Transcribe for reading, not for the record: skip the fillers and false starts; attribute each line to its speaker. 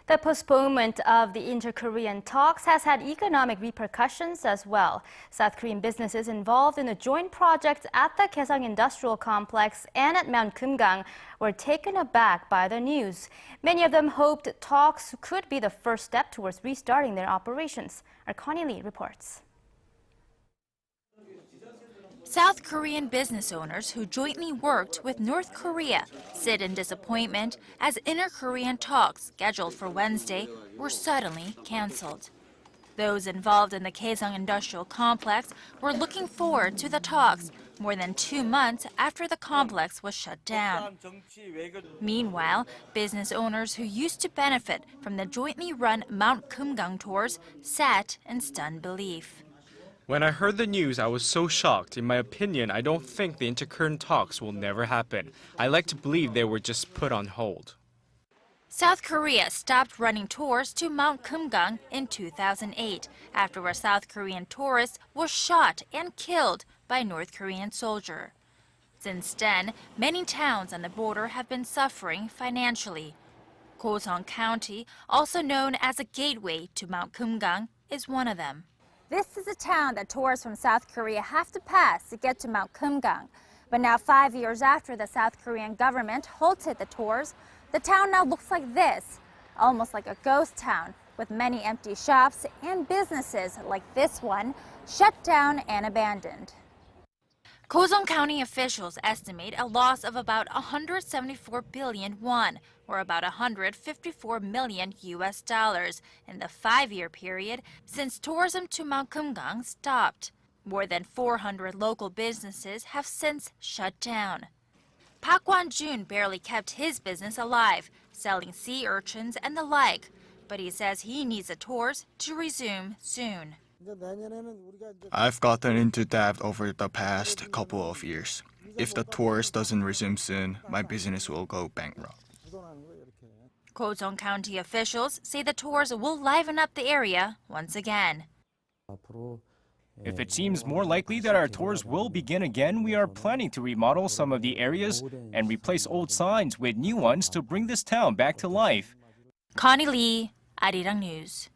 Speaker 1: The postponement of the inter-Korean talks has had economic repercussions as well. South Korean businesses involved in a joint project at the Gaeseong Industrial Complex and at Mount Geumgang were taken aback by the news. Many of them hoped talks could be the first step towards restarting their operations. Our Connie Lee reports.
Speaker 2: South Korean business owners who jointly worked with North Korea sit in disappointment as inter-Korean talks scheduled for Wednesday were suddenly canceled. Those involved in the Gaeseong Industrial Complex were looking forward to the talks more than 2 months after the complex was shut down. Meanwhile, business owners who used to benefit from the jointly run Mount Geumgang tours sat in stunned belief.
Speaker 3: When I heard the news, I was so shocked. In my opinion, I don't think the inter-Korean talks will never happen. I like to believe they were just put on hold.
Speaker 2: South Korea stopped running tours to Mount Geumgang in 2008 after a South Korean tourist was shot and killed by a North Korean soldier. Since then, many towns on the border have been suffering financially. Gaeseong County, also known as a gateway to Mount Geumgang, is one of them.
Speaker 4: This is a town that tourists from South Korea have to pass to get to Mount Geumgang. But now 5 years after the South Korean government halted the tours, the town now looks like this, almost like a ghost town, with many empty shops and businesses like this one shut down and abandoned.
Speaker 2: Gaeseong County officials estimate a loss of about 174 billion won, or about $154 million in the 5-year period since tourism to Mount Geumgang stopped. More than 400 local businesses have since shut down. Park Wan-jun barely kept his business alive, selling sea urchins and the like, but he says he needs the tours to resume soon.
Speaker 5: I've gotten into debt over the past couple of years. If the tours doesn't resume soon, my business will go bankrupt.
Speaker 2: Gaeseong County officials say the tours will liven up the area once again.
Speaker 6: If it seems more likely that our tours will begin again, we are planning to remodel some of the areas and replace old signs with new ones to bring this town back to life.
Speaker 2: Connie Lee, Arirang News.